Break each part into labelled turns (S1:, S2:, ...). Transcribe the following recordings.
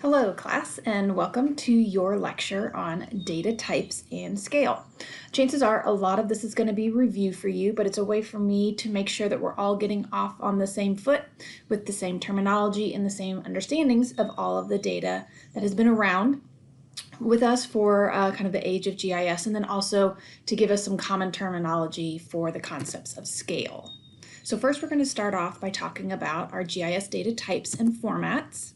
S1: Hello class, and welcome to your lecture on data types and scale. Chances are a lot of this is going to be review for you, but it's a way for me to make sure that we're all getting off on the same foot with the same terminology and the same understandings of all of the data that has been around with us for kind of the age of GIS, and then also to give us some common terminology for the concepts of scale. So first we're going to start off by talking about our GIS data types and formats.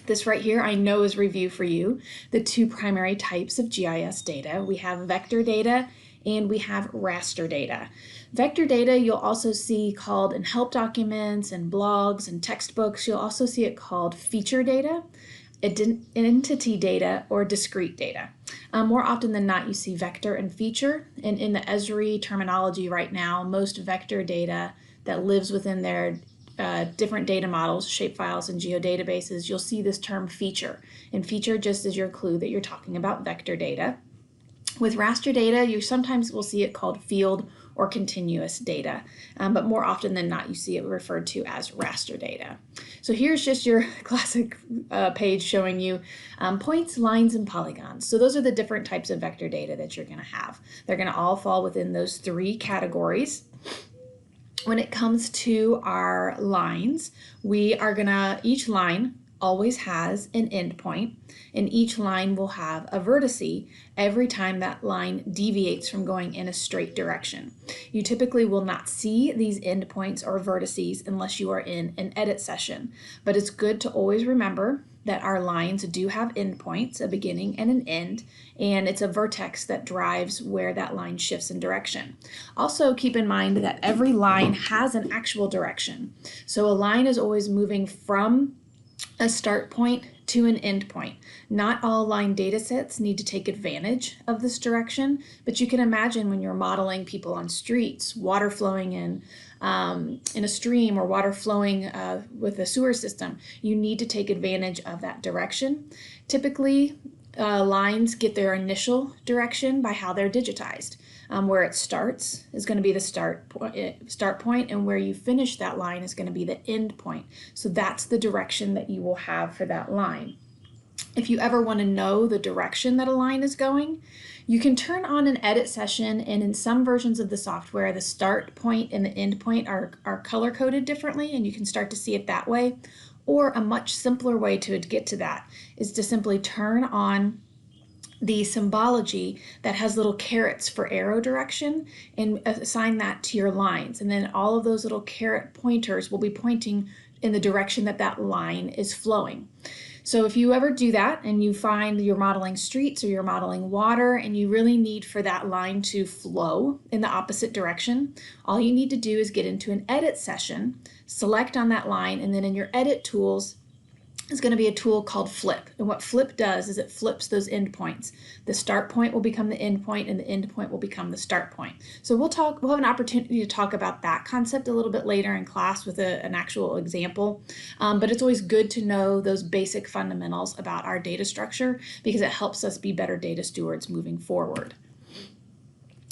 S1: This right here I know is review for you. The two primary types of GIS data. We have vector data and we have raster data. Vector data you'll also see called in help documents and blogs and textbooks. You'll also see it called feature data, entity data, or discrete data. More often than not you see vector and feature, and in the Esri terminology right now, most vector data that lives within their different data models, shapefiles, and geodatabases, you'll see this term feature. And feature just is your clue that you're talking about vector data. With raster data, you sometimes will see it called field or continuous data, but more often than not, you see it referred to as raster data. So here's just your classic page showing you points, lines, and polygons. So those are the different types of vector data that you're going to have. They're going to all fall within those three categories. When it comes to our lines, we are gonna, each line always has an endpoint, and each line will have a vertice every time that line deviates from going in a straight direction. You typically will not see these endpoints or vertices unless you are in an edit session, but it's good to always remember that our lines do have endpoints, a beginning and an end, and it's a vertex that drives where that line shifts in direction. Also keep in mind that every line has an actual direction. So a line is always moving from a start point to an end point. Not all line data sets need to take advantage of this direction, but you can imagine when you're modeling people on streets, water flowing in a stream, or water flowing with a sewer system, you need to take advantage of that direction. Typically, lines get their initial direction by how they're digitized. Where it starts is going to be the start point, and where you finish that line is going to be the end point. So that's the direction that you will have for that line. If you ever want to know the direction that a line is going, you can turn on an edit session, and in some versions of the software, the start point and the end point are color-coded differently, and you can start to see it that way. Or a much simpler way to get to that is to simply turn on the symbology that has little carets for arrow direction and assign that to your lines. And then all of those little caret pointers will be pointing in the direction that that line is flowing. So if you ever do that and you find you're modeling streets or you're modeling water and you really need for that line to flow in the opposite direction, all you need to do is get into an edit session, select on that line, and then in your edit tools is going to be a tool called Flip. And what Flip does is it flips those endpoints. The start point will become the end point, and the end point will become the start point. So we'll have an opportunity to talk about that concept a little bit later in class with an actual example. But it's always good to know those basic fundamentals about our data structure because it helps us be better data stewards moving forward.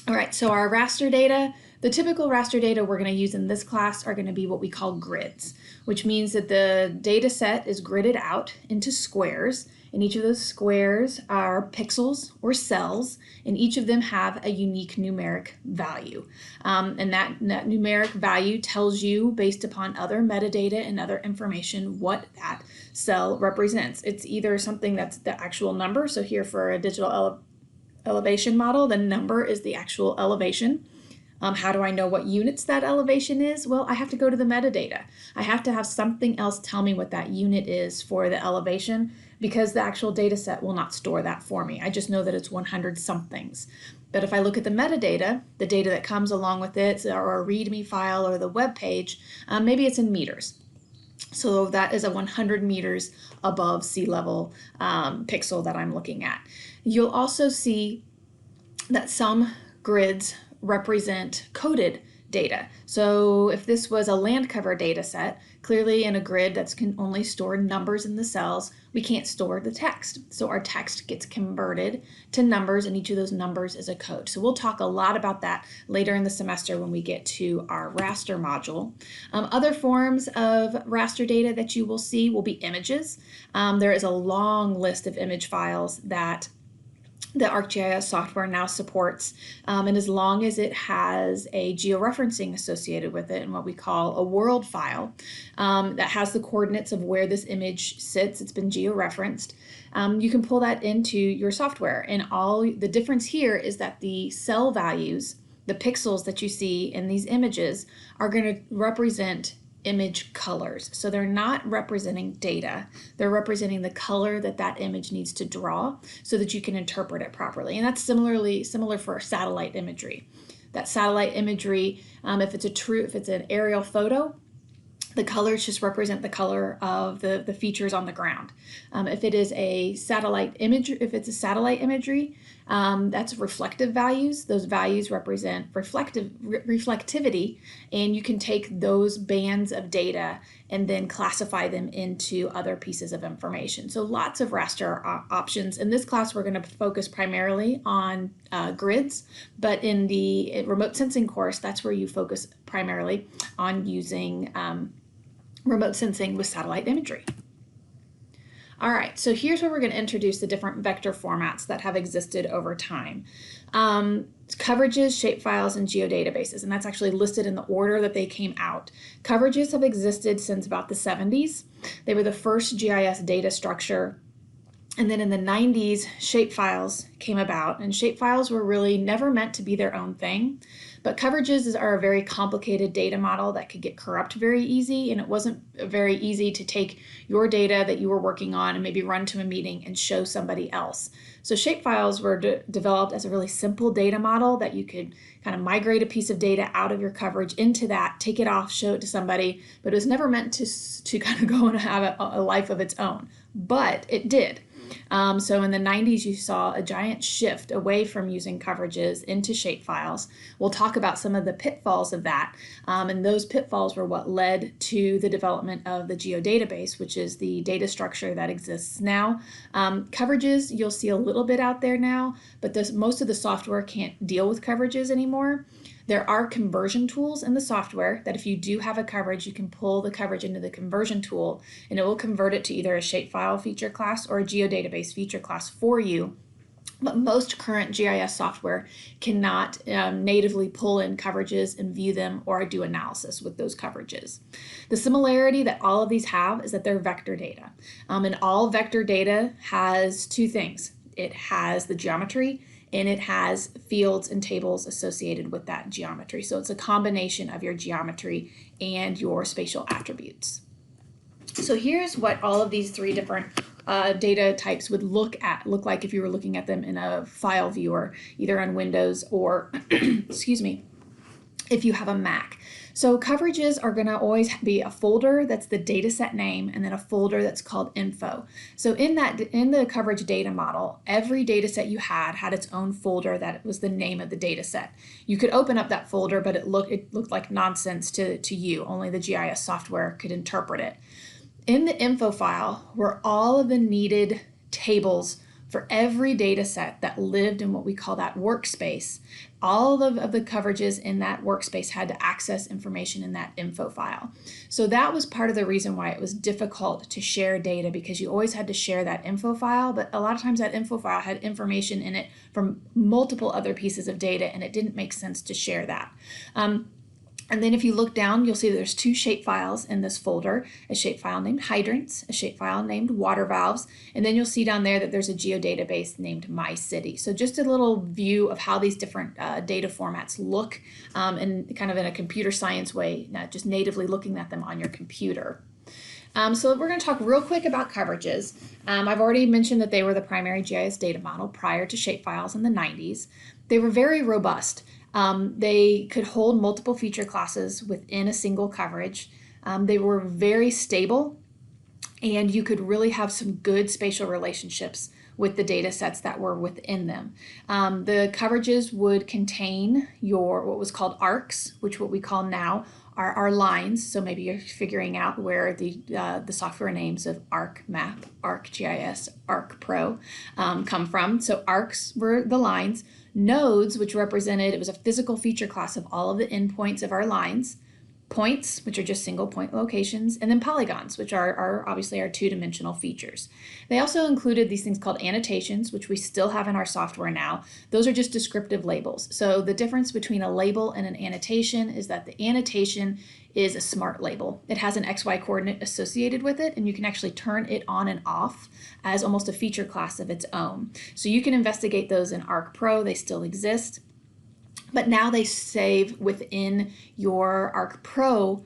S1: All right, so our raster data, the typical raster data we're going to use in this class are going to be what we call grids, which means that the data set is gridded out into squares, and each of those squares are pixels or cells, and each of them have a unique numeric value. And that numeric value tells you, based upon other metadata and other information, what that cell represents. It's either something that's the actual number, so here for a digital elevation model, the number is the actual elevation. How do I know what units that elevation is? Well, I have to go to the metadata. I have to have something else tell me what that unit is for the elevation, because the actual data set will not store that for me. I just know that it's 100 somethings. But if I look at the metadata, the data that comes along with it, or a README file or the web page, maybe it's in meters. So that is a 100 meters above sea level pixel that I'm looking at. You'll also see that some grids represent coded data. So if this was a land cover data set, clearly in a grid that can only store numbers in the cells, we can't store the text. So our text gets converted to numbers, and each of those numbers is a code. So we'll talk a lot about that later in the semester when we get to our raster module. Other forms of raster data that you will see will be images. There is a long list of image files that the ArcGIS software now supports, and as long as it has a georeferencing associated with it and what we call a world file that has the coordinates of where this image sits, it's been georeferenced, you can pull that into your software. And all the difference here is that the cell values, the pixels that you see in these images, are going to represent image colors. So they're not representing data. They're representing the color that that image needs to draw so that you can interpret it properly. And that's similar for satellite imagery. That satellite imagery, if it's an aerial photo, the colors just represent the color of the features on the ground. If it's a satellite imagery, that's reflective values. Those values represent reflectivity, and you can take those bands of data and then classify them into other pieces of information. So lots of raster options. In this class, we're going to focus primarily on grids, but in the remote sensing course, that's where you focus primarily on using remote sensing with satellite imagery. All right, so here's where we're going to introduce the different vector formats that have existed over time. Coverages, shapefiles, and geodatabases, and that's actually listed in the order that they came out. Coverages have existed since about the 70s. They were the first GIS data structure. And then in the 90s, shapefiles came about, and shapefiles were really never meant to be their own thing. But coverages are a very complicated data model that could get corrupt very easy, and it wasn't very easy to take your data that you were working on and maybe run to a meeting and show somebody else. So shapefiles were developed as a really simple data model that you could kind of migrate a piece of data out of your coverage into that, take it off, show it to somebody, but it was never meant to kind of go and have a life of its own. But it did. So in the 90s, you saw a giant shift away from using coverages into shapefiles. We'll talk about some of the pitfalls of that, and those pitfalls were what led to the development of the geodatabase, which is the data structure that exists now. Coverages, you'll see a little bit out there now, but most of the software can't deal with coverages anymore. There are conversion tools in the software that if you do have a coverage, you can pull the coverage into the conversion tool, and it will convert it to either a shapefile feature class or a geodatabase feature class for you. But most current GIS software cannot natively pull in coverages and view them or do analysis with those coverages. The similarity that all of these have is that they're vector data. And all vector data has two things. It has the geometry, and it has fields and tables associated with that geometry. So it's a combination of your geometry and your spatial attributes. So here's what all of these three different data types would look like if you were looking at them in a file viewer, either on Windows or, excuse me, if you have a Mac. So coverages are going to always be a folder that's the dataset name, and then a folder that's called info. So in the coverage data model, every dataset you had its own folder that was the name of the dataset. You could open up that folder, but it looked like nonsense to you. Only the GIS software could interpret it. In the info file were all of the needed tables for every data set that lived in what we call that workspace. All of the coverages in that workspace had to access information in that info file. So that was part of the reason why it was difficult to share data, because you always had to share that info file, but a lot of times that info file had information in it from multiple other pieces of data, and it didn't make sense to share that. And then if you look down, you'll see there's two shapefiles in this folder, a shapefile named hydrants, a shapefile named water valves, and then you'll see down there that there's a geodatabase named MyCity. So just a little view of how these different data formats look and kind of in a computer science way, not just natively looking at them on your computer. So we're going to talk real quick about coverages. I've already mentioned that they were the primary GIS data model prior to shapefiles in the 90s. They were very robust. They could hold multiple feature classes within a single coverage. They were very stable, and you could really have some good spatial relationships with the data sets that were within them. The coverages would contain your what was called ARCs, which what we call now are our lines. So maybe you're figuring out where the software names of ArcMap, ArcGIS, ArcPro come from. So ARCs were the lines. Nodes, which represented, it was a physical feature class of all of the endpoints of our lines. Points, which are just single point locations, and then polygons, which are obviously our two-dimensional features. They also included these things called annotations, which we still have in our software now. Those are just descriptive labels. So the difference between a label and an annotation is that the annotation is a smart label. It has an XY coordinate associated with it, and you can actually turn it on and off as almost a feature class of its own. So you can investigate those in ArcPro. They still exist. But now they save within your ArcPro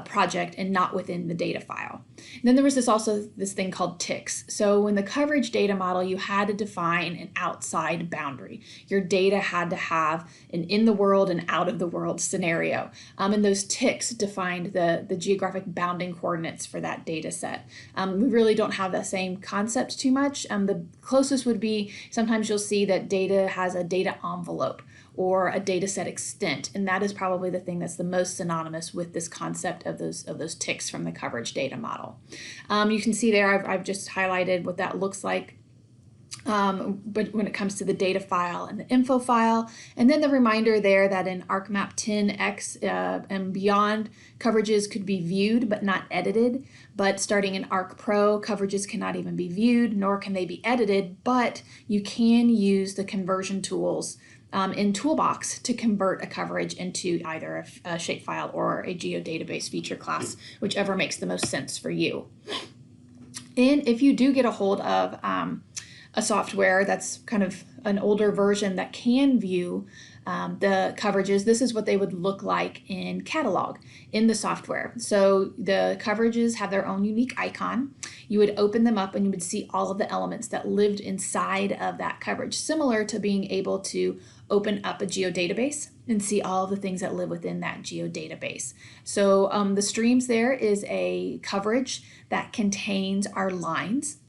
S1: project and not within the data file. And then there was this thing called ticks. So in the coverage data model, you had to define an outside boundary. Your data had to have an in the world and out of the world scenario. And those ticks defined the geographic bounding coordinates for that data set. We really don't have that same concept too much. The closest would be sometimes you'll see that data has a data envelope or a data set extent, and that is probably the thing that's the most synonymous with this concept of those ticks from the coverage data model. You can see there I've just highlighted what that looks like. But when it comes to the data file and the info file, and then the reminder there that in ArcMap 10X and beyond, coverages could be viewed but not edited. But starting in ArcPro, coverages cannot even be viewed, nor can they be edited, but you can use the conversion tools in Toolbox to convert a coverage into either a shapefile or a geodatabase feature class, whichever makes the most sense for you. And if you do get a hold of a software that's kind of an older version that can view the coverages, this is what they would look like in Catalog in the software. So the coverages have their own unique icon. You would open them up and you would see all of the elements that lived inside of that coverage, similar to being able to open up a geodatabase and see all of the things that live within that geodatabase. So the streams there is a coverage that contains our lines.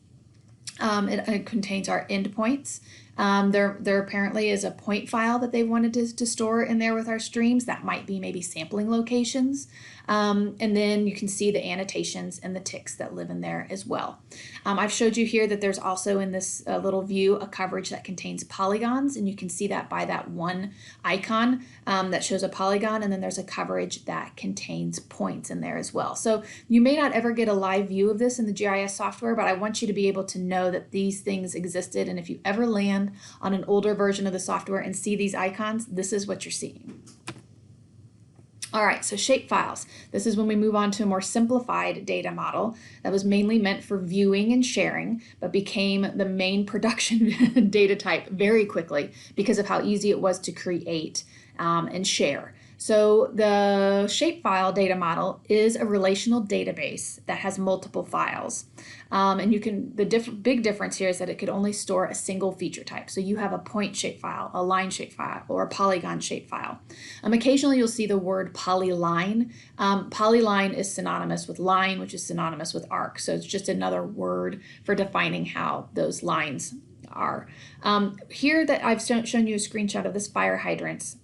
S1: It contains our endpoints. There apparently is a point file that they wanted to store in there with our streams. That might be maybe sampling locations. And then you can see the annotations and the ticks that live in there as well. I've showed you here that there's also in this little view a coverage that contains polygons, and you can see that by that one icon that shows a polygon, and then there's a coverage that contains points in there as well. So you may not ever get a live view of this in the GIS software, but I want you to be able to know that these things existed, and if you ever land on an older version of the software and see these icons, this is what you're seeing. All right, so shapefiles. This is when we move on to a more simplified data model that was mainly meant for viewing and sharing, but became the main production data type very quickly because of how easy it was to create and share. So the shapefile data model is a relational database that has multiple files. And you can, big difference here is that it could only store a single feature type. So you have a point shapefile, a line shapefile, or a polygon shapefile. Occasionally you'll see the word polyline. Polyline is synonymous with line, which is synonymous with arc. So it's just another word for defining how those lines are. Here that I've shown you a screenshot of this fire hydrant's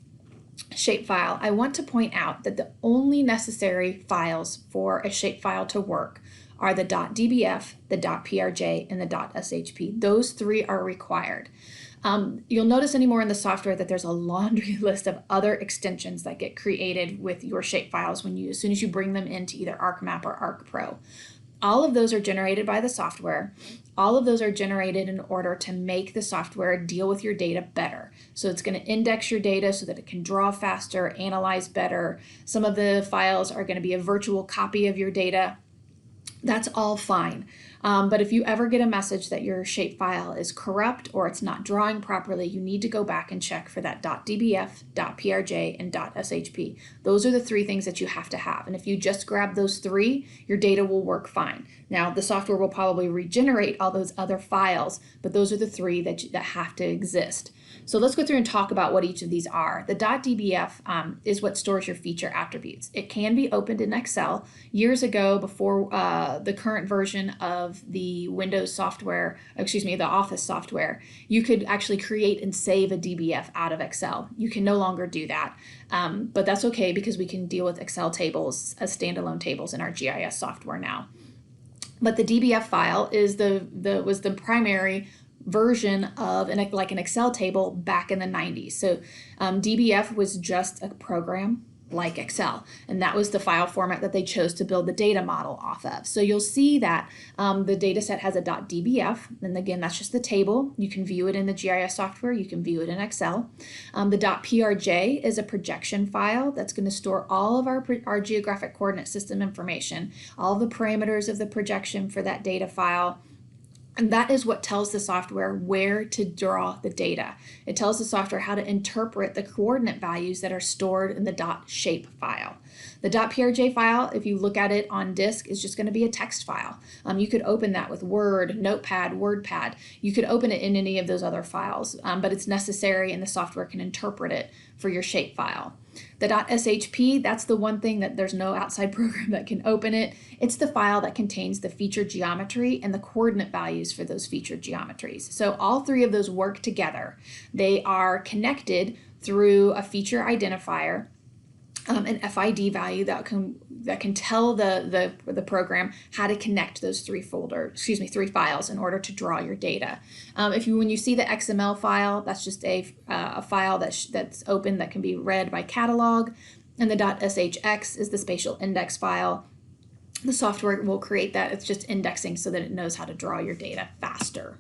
S1: shapefile, I want to point out that the only necessary files for a shapefile to work are the .dbf, the .prj, and the .shp. Those three are required. You'll notice anymore in the software that there's a laundry list of other extensions that get created with your shapefiles as soon as you bring them into either ArcMap or ArcPro. All of those are generated by the software. All of those are generated in order to make the software deal with your data better. So it's going to index your data so that it can draw faster, analyze better. Some of the files are going to be a virtual copy of your data. That's all fine. But if you ever get a message that your shapefile is corrupt or it's not drawing properly, you need to go back and check for that .dbf, .prj, and .shp. Those are the three things that you have to have. And if you just grab those three, your data will work fine. Now, the software will probably regenerate all those other files, but those are the three that have to exist. So let's go through and talk about what each of these are. The .dbf is what stores your feature attributes. It can be opened in Excel. Years ago, before the current version of the Windows software, the Office software, you could actually create and save a DBF out of Excel. You can no longer do that, but that's okay because we can deal with Excel tables as standalone tables in our GIS software now. But the DBF file is was the primary version of an Excel table back in the 90s. So DBF was just a program like Excel, and that was the file format that they chose to build the data model off of. So you'll see that the data set has a .dbf, and again, that's just the table. You can view it in the GIS software, you can view it in Excel. The .prj is a projection file that's going to store all of our geographic coordinate system information, all the parameters of the projection for that data file. And that is what tells the software where to draw the data. It tells the software how to interpret the coordinate values that are stored in the .shape file. The .prj file, if you look at it on disk, is just going to be a text file. You could open that with Word, Notepad, WordPad. You could open it in any of those other files, but it's necessary and the software can interpret it for your shape file. The .shp, that's the one thing that there's no outside program that can open it. It's the file that contains the feature geometry and the coordinate values for those feature geometries. So all three of those work together. They are connected through a feature identifier, an FID value that can tell the program how to connect those three files in order to draw your data. When you see the XML file, that's just a file that's open that can be read by catalog, and the .shx is the spatial index file. The software will create that. It's just indexing so that it knows how to draw your data faster.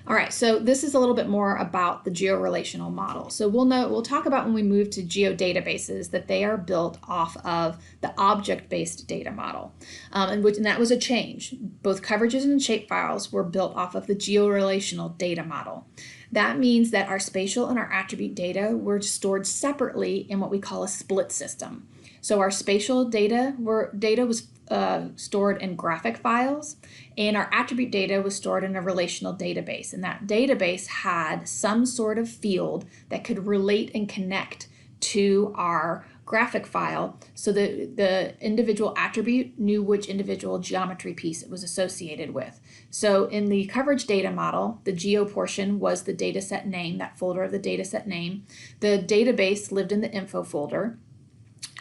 S1: All right, so this is a little bit more about the georelational model. So we'll talk about when we move to geodatabases that they are built off of the object-based data model, and that was a change. Both coverages and shapefiles were built off of the georelational data model. That means that our spatial and our attribute data were stored separately in what we call a split system. So our spatial data was stored in graphic files, and our attribute data was stored in a relational database. And that database had some sort of field that could relate and connect to our graphic file so that the individual attribute knew which individual geometry piece it was associated with. So in the coverage data model, the geo portion was the dataset name, that folder of the dataset name. The database lived in the info folder.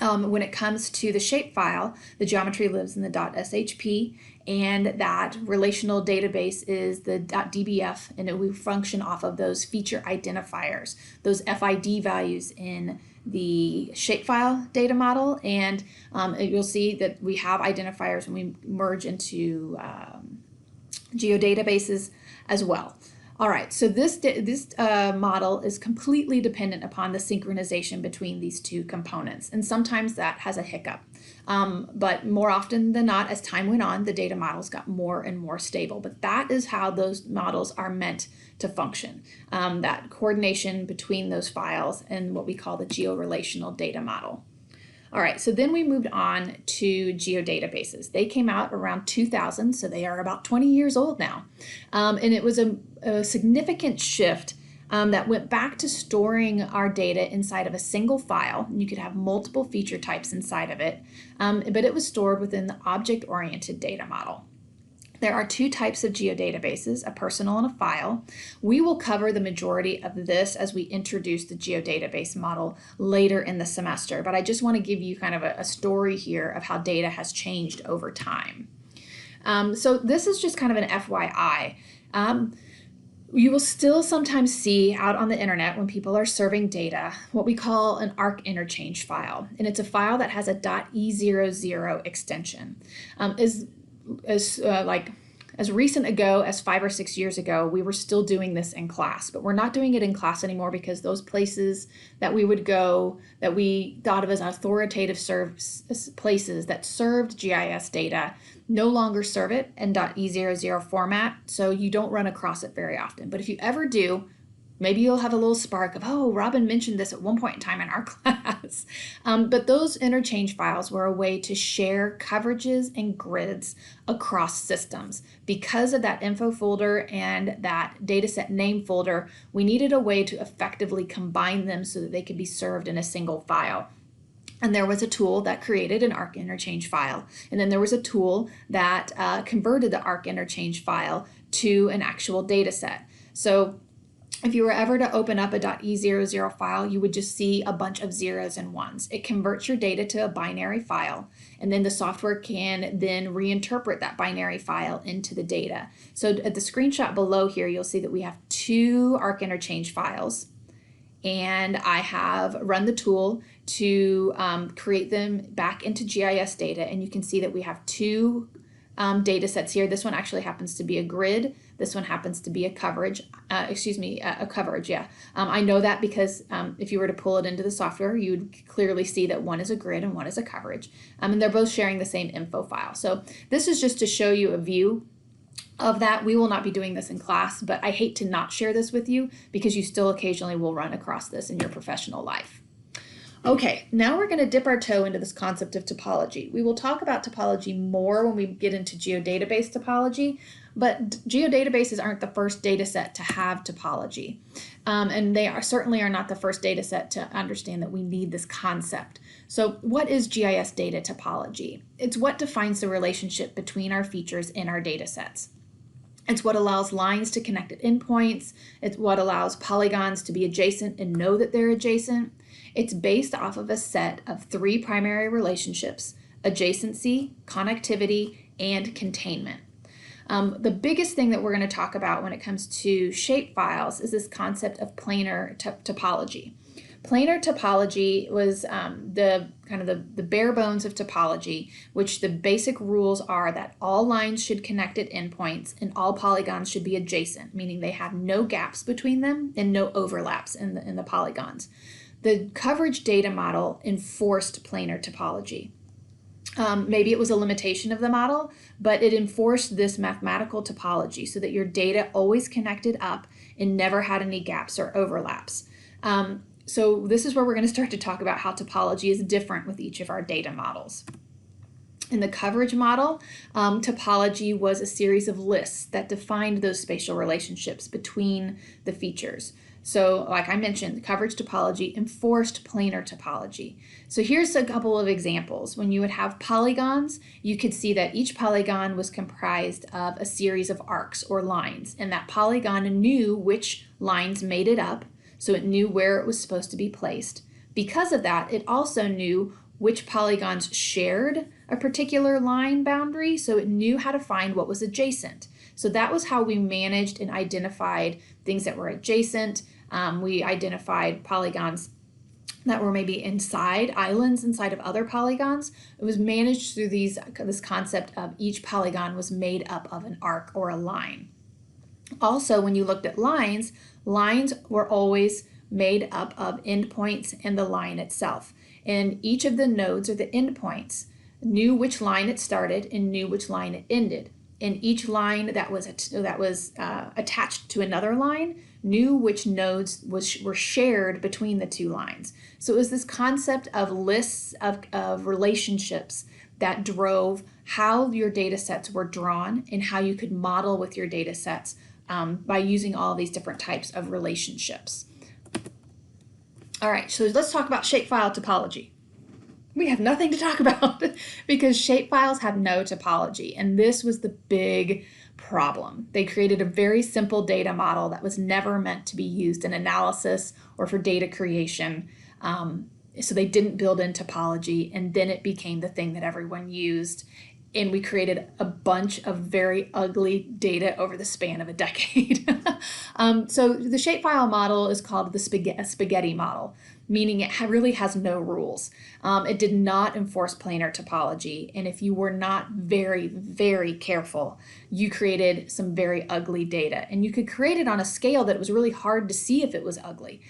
S1: When it comes to the shape file, the geometry lives in the .shp, and that relational database is the .dbf, and it will function off of those feature identifiers, those FID values in the shapefile data model, and you'll see that we have identifiers when we merge into geodatabases as well. All right, so this model is completely dependent upon the synchronization between these two components, and sometimes that has a hiccup. But more often than not, as time went on, the data models got more and more stable. But that is how those models are meant to function, that coordination between those files and what we call the georelational data model. All right, so then we moved on to geodatabases. They came out around 2000, so they are about 20 years old now. And it was a significant shift that went back to storing our data inside of a single file. You could have multiple feature types inside of it, but it was stored within the object-oriented data model. There are two types of geodatabases, a personal and a file. We will cover the majority of this as we introduce the geodatabase model later in the semester, but I just want to give you kind of a story here of how data has changed over time. So this is just kind of an FYI. You will still sometimes see out on the internet when people are serving data what we call an ARC interchange file, and it's a file that has a .e00 extension. As recent ago as 5 or 6 years ago, we were still doing this in class, but we're not doing it in class anymore because those places that we would go that we thought of as authoritative places that served GIS data no longer serve it in .e00 format, so you don't run across it very often. But if you ever do, Maybe you'll have a little spark of, oh, Robin mentioned this at one point in time in our class. But those interchange files were a way to share coverages and grids across systems. Because of that info folder and that dataset name folder, we needed a way to effectively combine them so that they could be served in a single file. And there was a tool that created an ARC interchange file. And then there was a tool that converted the ARC interchange file to an actual data set. So if you were ever to open up a .e00 file, you would just see a bunch of zeros and ones. It converts your data to a binary file, and then the software can then reinterpret that binary file into the data. So at the screenshot below here, you'll see that we have 2 ARC interchange files, and I have run the tool to create them back into GIS data, and you can see that we have 2 data sets here. This one actually happens to be a grid. This one happens to be a coverage, a coverage, yeah. I know that because if you were to pull it into the software, you would clearly see that one is a grid and one is a coverage. And they're both sharing the same info file. So this is just to show you a view of that. We will not be doing this in class, but I hate to not share this with you because you still occasionally will run across this in your professional life. Okay, now we're going to dip our toe into this concept of topology. We will talk about topology more when we get into geodatabase topology, but geodatabases aren't the first data set to have topology. And they certainly are not the first data set to understand that we need this concept. So what is GIS data topology? It's what defines the relationship between our features in our data sets. It's what allows lines to connect at endpoints. It's what allows polygons to be adjacent and know that they're adjacent. It's based off of a set of 3 primary relationships: adjacency, connectivity, and containment. The biggest thing that we're going to talk about when it comes to shapefiles is this concept of planar topology. Planar topology was the bare bones of topology, which the basic rules are that all lines should connect at endpoints and all polygons should be adjacent, meaning they have no gaps between them and no overlaps in the polygons. The coverage data model enforced planar topology. Maybe it was a limitation of the model, but it enforced this mathematical topology so that your data always connected up and never had any gaps or overlaps. So this is where we're going to start to talk about how topology is different with each of our data models. In the coverage model, topology was a series of lists that defined those spatial relationships between the features. So like I mentioned, the coverage topology enforced planar topology. So here's a couple of examples. When you would have polygons, you could see that each polygon was comprised of a series of arcs or lines, and that polygon knew which lines made it up, so it knew where it was supposed to be placed. Because of that, it also knew which polygons shared a particular line boundary, so it knew how to find what was adjacent. So that was how we managed and identified things that were adjacent. We identified polygons that were maybe inside islands inside of other polygons. It was managed through this concept of each polygon was made up of an arc or a line. Also, when you looked at lines, lines were always made up of endpoints and the line itself. And each of the nodes or the endpoints knew which line it started and knew which line it ended. And each line that was attached to another line knew which nodes were shared between the 2 lines. So it was this concept of lists of relationships that drove how your data sets were drawn and how you could model with your data sets by using all these different types of relationships. All right, so let's talk about shapefile topology. We have nothing to talk about because shapefiles have no topology, and this was the big problem. They created a very simple data model that was never meant to be used in analysis or for data creation. So they didn't build in topology, and then it became the thing that everyone used. And we created a bunch of very ugly data over the span of a decade. So the shapefile model is called the spaghetti model, meaning it really has no rules. It did not enforce planar topology, and if you were not very, very careful, you created some very ugly data. And you could create it on a scale that it was really hard to see if it was ugly.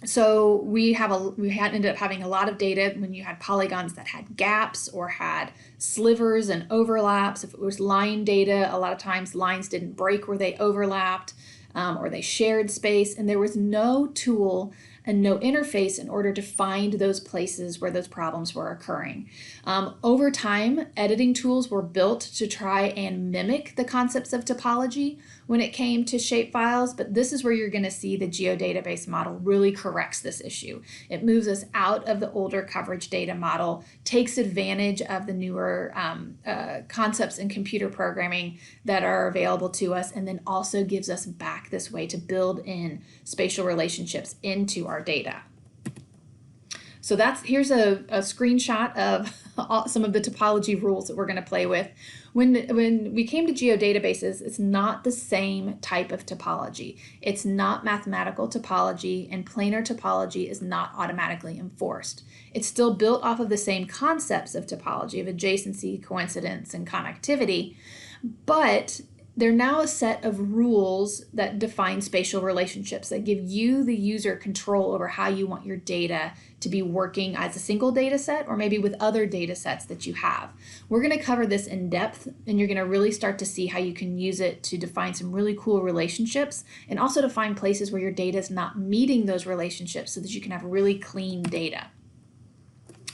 S1: So we ended up having a lot of data when you had polygons that had gaps or had slivers and overlaps. If it was line data, a lot of times lines didn't break where they overlapped. or they shared space, and there was no tool and no interface in order to find those places where those problems were occurring. Over time, editing tools were built to try and mimic the concepts of topology when it came to shapefiles, but this is where you're going to see the geodatabase model really corrects this issue. It moves us out of the older coverage data model, takes advantage of the newer concepts in computer programming that are available to us, and then also gives us back this way to build in spatial relationships into our data. So here's a screenshot of some of the topology rules that we're going to play with. When we came to geodatabases, it's not the same type of topology. It's not mathematical topology, and planar topology is not automatically enforced. It's still built off of the same concepts of topology, of adjacency, coincidence, and connectivity, but they're now a set of rules that define spatial relationships that give you, the user, control over how you want your data to be working as a single data set or maybe with other data sets that you have. We're going to cover this in depth, and you're going to really start to see how you can use it to define some really cool relationships and also to find places where your data is not meeting those relationships so that you can have really clean data.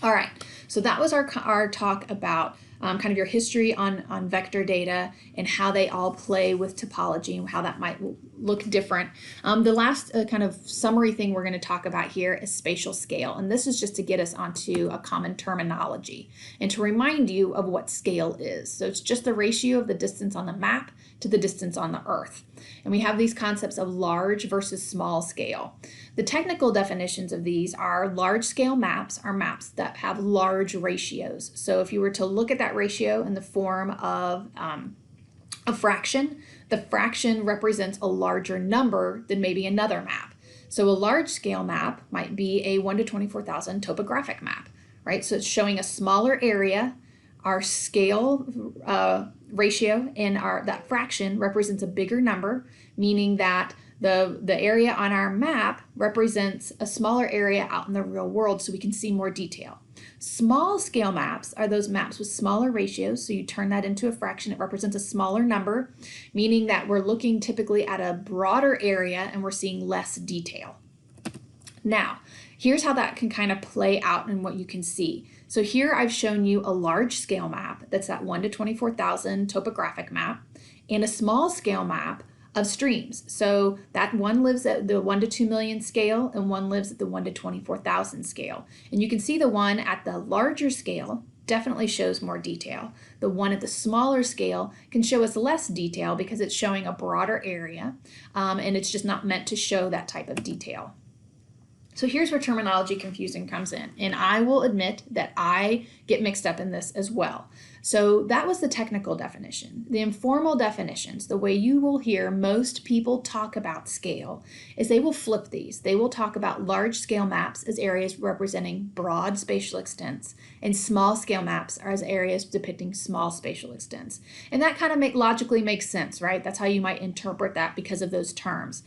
S1: All right, so that was our talk about kind of your history on vector data and how they all play with topology and how that might look different. The last kind of summary thing we're going to talk about here is spatial scale, and this is just to get us onto a common terminology and to remind you of what scale is. So it's just the ratio of the distance on the map to the distance on the Earth. And we have these concepts of large versus small scale. The technical definitions of these are large scale maps are maps that have large ratios. So if you were to look at that ratio in the form of a fraction, the fraction represents a larger number than maybe another map. So a large scale map might be a 1 to 24,000 topographic map, right? So it's showing a smaller area. Our scale ratio in that fraction represents a bigger number, meaning that the area on our map represents a smaller area out in the real world so we can see more detail. Small scale maps are those maps with smaller ratios, so you turn that into a fraction. It represents a smaller number, meaning that we're looking typically at a broader area and we're seeing less detail. Now, here's how that can kind of play out in what you can see. So here I've shown you a large scale map, that's that 1 to 24,000 topographic map, and a small scale map of streams. So that one lives at the 1 to 2 million scale and one lives at the 1 to 24,000 scale. And you can see the one at the larger scale definitely shows more detail. The one at the smaller scale can show us less detail because it's showing a broader area, and it's just not meant to show that type of detail. So here's where terminology confusion comes in, and I will admit that I get mixed up in this as well. So that was the technical definition. The informal definitions, the way you will hear most people talk about scale, is they will flip these. They will talk about large scale maps as areas representing broad spatial extents, and small scale maps are as areas depicting small spatial extents. And that kind of logically makes sense, right? That's how you might interpret that because of those terms.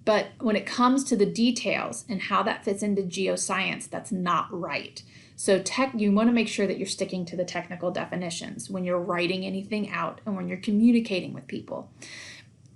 S1: But when it comes to the details and how that fits into geoscience, that's not right. So you want to make sure that you're sticking to the technical definitions when you're writing anything out and when you're communicating with people.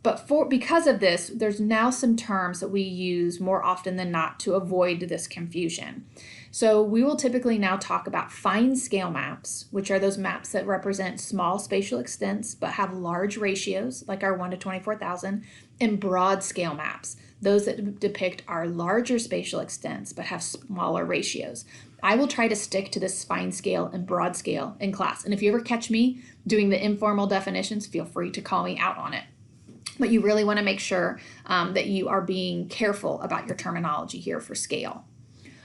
S1: But because of this, there's now some terms that we use more often than not to avoid this confusion. So we will typically now talk about fine scale maps, which are those maps that represent small spatial extents but have large ratios, like our 1 to 24,000, and broad scale maps, those that depict our larger spatial extents but have smaller ratios. I will try to stick to this fine scale and broad scale in class. And if you ever catch me doing the informal definitions, feel free to call me out on it. But you really want to make sure that you are being careful about your terminology here for scale.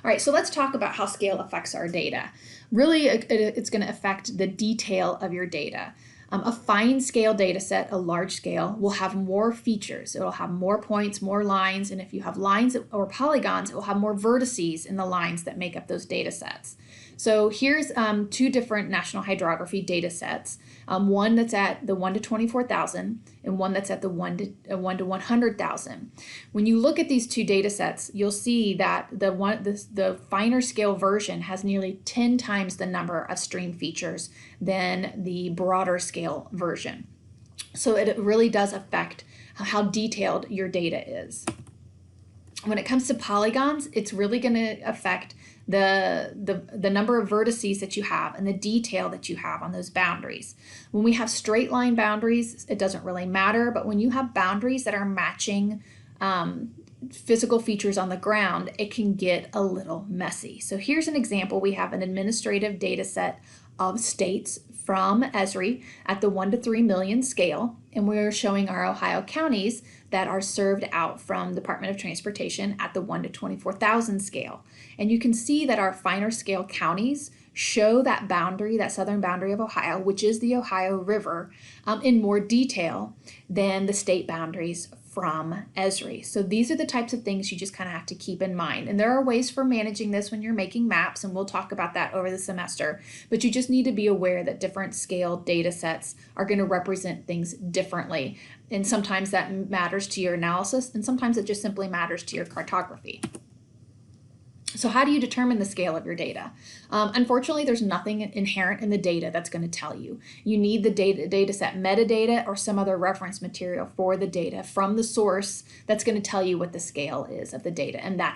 S1: All right, so let's talk about how scale affects our data. Really, it's going to affect the detail of your data. A fine scale data set, a large scale, will have more features. It will have more points, more lines, and if you have lines or polygons, it will have more vertices in the lines that make up those data sets. So here's two different National Hydrography data sets, one that's at the 1 to 24,000 and one that's at the 1 to 100,000. When you look at these two data sets, you'll see that the finer scale version has nearly 10 times the number of stream features than the broader scale version. So it really does affect how detailed your data is. When it comes to polygons, it's really going to affect the number of vertices that you have and the detail that you have on those boundaries. When we have straight line boundaries, it doesn't really matter, but when you have boundaries that are matching physical features on the ground, it can get a little messy. So here's an example. We have an administrative data set of states from Esri at the 1 to 3 million scale, and we're showing our Ohio counties that are served out from Department of Transportation at the 1 to 24,000 scale. And you can see that our finer scale counties show that boundary, that southern boundary of Ohio, which is the Ohio River, in more detail than the state boundaries from Esri. So these are the types of things you just kind of have to keep in mind. And there are ways for managing this when you're making maps, and we'll talk about that over the semester. But you just need to be aware that different scale data sets are going to represent things differently. And sometimes that matters to your analysis, and sometimes it just simply matters to your cartography. So how do you determine the scale of your data? Unfortunately, there's nothing inherent in the data that's going to tell you. You need the data set metadata or some other reference material for the data from the source that's going to tell you what the scale is of the data, and that's